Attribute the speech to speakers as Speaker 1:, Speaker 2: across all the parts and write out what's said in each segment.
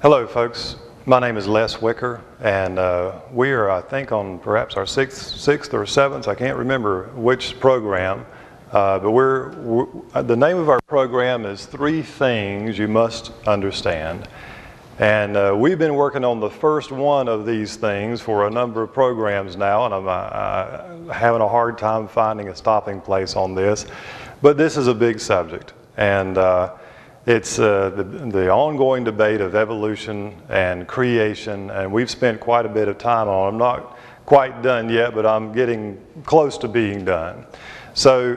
Speaker 1: Hello folks, my name is Les Wicker, and we are, I think, on perhaps our sixth or seventh, I can't remember which program, but the name of our program is Three Things You Must Understand. And we've been working on the first one of these things for a number of programs now, and I'm having a hard time finding a stopping place on this, but this is a big subject. And it's the ongoing debate of evolution and creation, and we've spent quite a bit of time on it. I'm not quite done yet, but I'm getting close to being done. So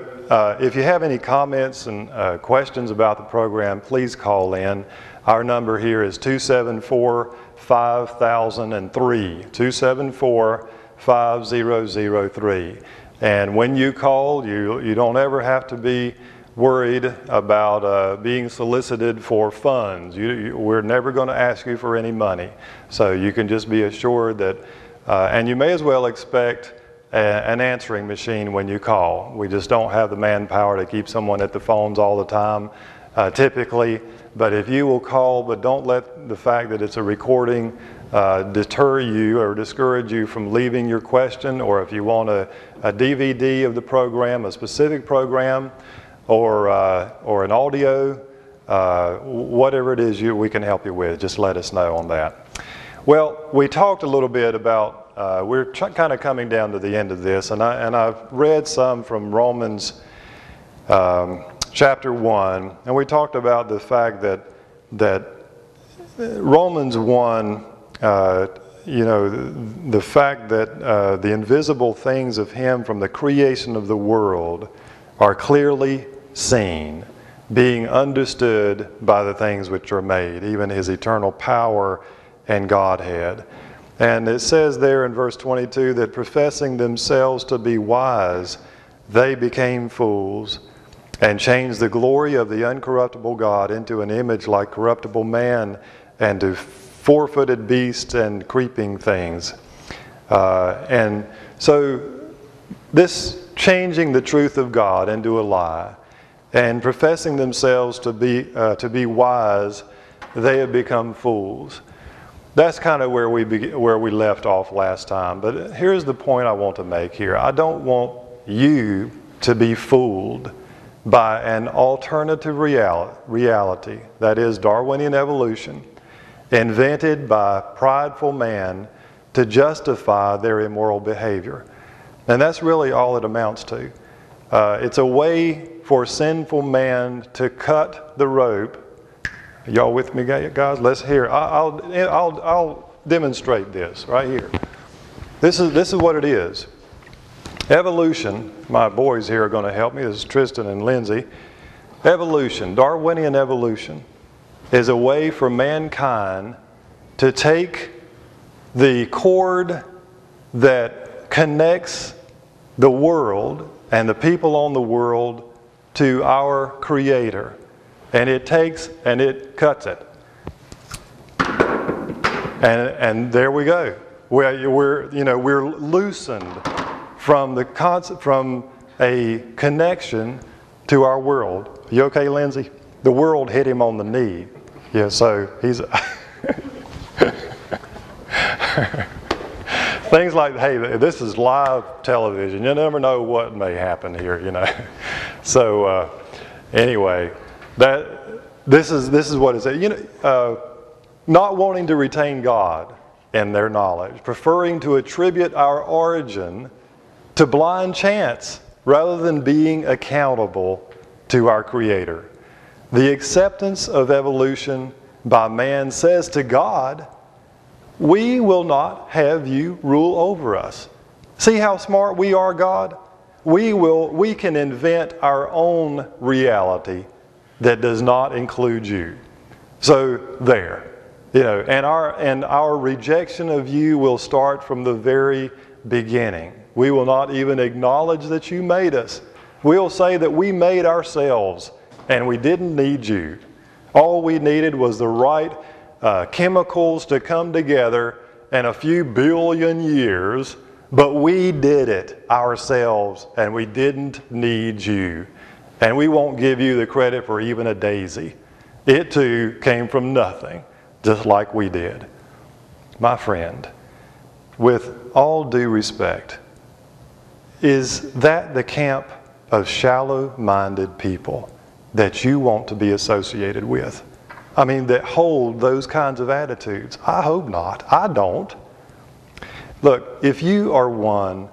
Speaker 1: if you have any comments and questions about the program, please call in. Our number here is 274-5003, 274-5003. And when you call, you don't ever have to be worried about being solicited for funds. We're never going to ask you for any money. So you can just be assured that, and you may as well expect an answering machine when you call. We just don't have the manpower to keep someone at the phones all the time, typically. But if you will call, but don't let the fact that it's a recording deter you or discourage you from leaving your question, or if you want a DVD of the program, a specific program, or an audio, whatever it is we can help you with, just let us know on that. Well, we talked a little bit about, we're kind of coming down to the end of this, and I've read some from Romans chapter 1, and we talked about the fact that Romans 1, the fact that the invisible things of Him from the creation of the world are clearly seen, being understood by the things which are made, even His eternal power and Godhead. And it says there in verse 22 that professing themselves to be wise, they became fools and changed the glory of the uncorruptible God into an image like corruptible man and to four-footed beasts and creeping things. And so this changing the truth of God into a lie and professing themselves to be wise, they have become fools. That's kind of where we left off last time. But here's the point I want to make here. I don't want you to be fooled by an alternative reality, that is Darwinian evolution, invented by prideful man to justify their immoral behavior. And that's really all it amounts to. It's a way for sinful man to cut the rope. Y'all with me, guys? Let's hear. I'll demonstrate this right here. This is what it is. Evolution. My boys here are going to help me. This is Tristan and Lindsay. Evolution, Darwinian evolution, is a way for mankind to take the cord that connects the world and the people on the world to our Creator, and it takes and it cuts it, and there we go. We're loosened from a connection to our world. You okay, Lindsay? The world hit him on the knee. Yeah, so he's things like, hey, this is live television. You never know what may happen here, So anyway, this is what it says. Not wanting to retain God in their knowledge, preferring to attribute our origin to blind chance rather than being accountable to our Creator. The acceptance of evolution by man says to God, we will not have you rule over us. See how smart we are, God? We can invent our own reality that does not include you. So there, and our rejection of you will start from the very beginning. We will not even acknowledge that you made us. We'll say that we made ourselves and we didn't need you. All we needed was the right chemicals to come together in a few billion years, but we did it ourselves and we didn't need you. And we won't give you the credit for even a daisy. It too came from nothing. just like we did. My friend, with all due respect, is that the camp of shallow-minded people that you want to be associated with? I mean, that hold those kinds of attitudes? I hope not. I don't. Look, if you are one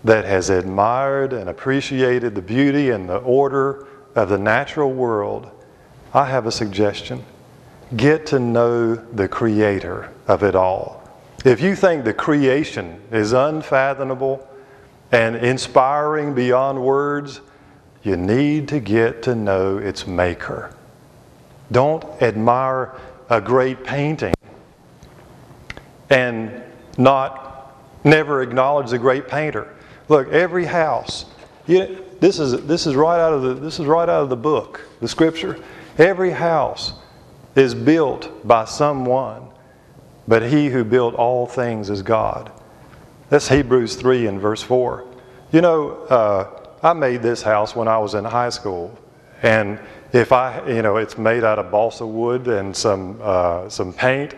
Speaker 1: that has admired and appreciated the beauty and the order of the natural world, I have a suggestion. Get to know the Creator of it all. If you think the creation is unfathomable and inspiring beyond words, you need to get to know its Maker. Don't admire a great painting and never acknowledge the great painter. Look, every house. This is right out of the book, the Scripture. Every house is built by someone, but he who built all things is God. That's Hebrews 3 and verse 4. You know, I made this house when I was in high school, and it's made out of balsa wood and some paint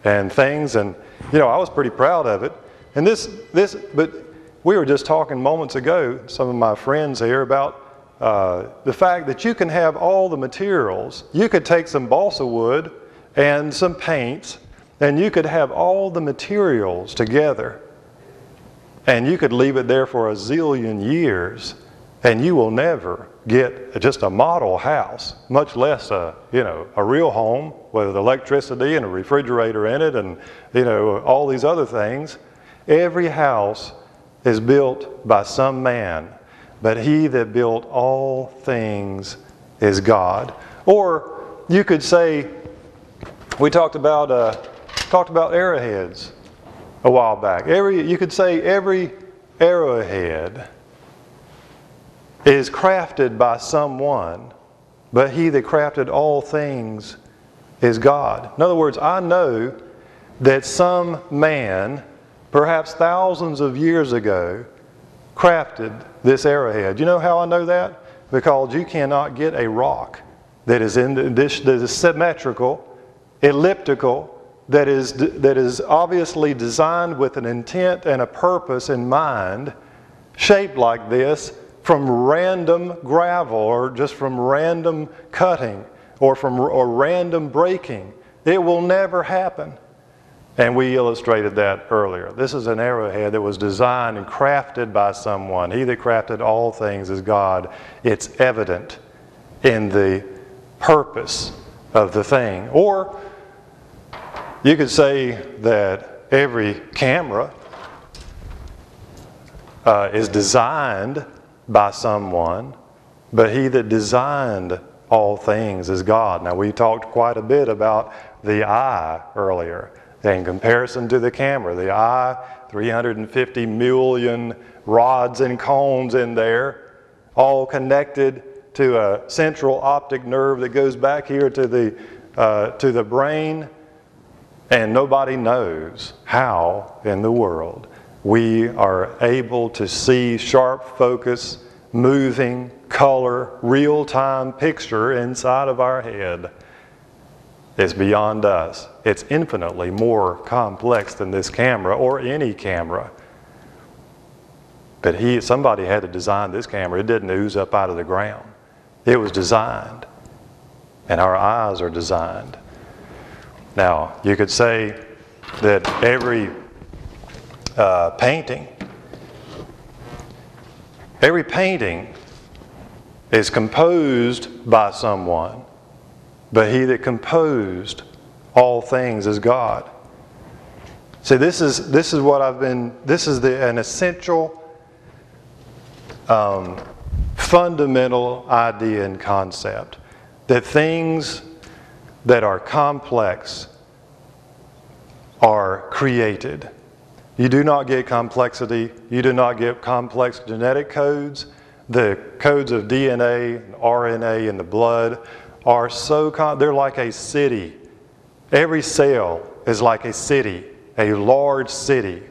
Speaker 1: and things, and I was pretty proud of it. And but we were just talking moments ago, some of my friends here, about the fact that you can have all the materials. You could take some balsa wood and some paints, and you could have all the materials together, and you could leave it there for a zillion years, and you will never get just a model house, much less a real home with electricity and a refrigerator in it and all these other things. Every house is built by some man, but he that built all things is God. Or you could say, we talked about arrowheads a while back. You could say every arrowhead is crafted by someone, but he that crafted all things is God. In other words, I know that some man, perhaps thousands of years ago, crafted this arrowhead. You know how I know that? Because you cannot get a rock that is that is symmetrical, elliptical, that is obviously designed with an intent and a purpose in mind, shaped like this, from random gravel or just from random cutting or random breaking. It will never happen. And we illustrated that earlier. This is an arrowhead that was designed and crafted by someone. He that crafted all things is God. It's evident in the purpose of the thing. Or you could say that every camera is designed by someone, but he that designed all things is God. Now, we talked quite a bit about the eye earlier. In comparison to the camera, the eye, 350 million rods and cones in there, all connected to a central optic nerve that goes back here to the brain, and nobody knows how in the world we are able to see sharp focus, moving, color, real-time picture inside of our head. It's beyond us. It's infinitely more complex than this camera or any camera. But somebody had to design this camera. It didn't ooze up out of the ground. It was designed. And our eyes are designed. Now, you could say that every painting is composed by someone, but he that composed all things is God. See, this is an essential, fundamental idea and concept, that things that are complex are created. You do not get complexity. You do not get complex genetic codes. The codes of DNA and RNA in the blood are they're like a city. Every cell is like a city, a large city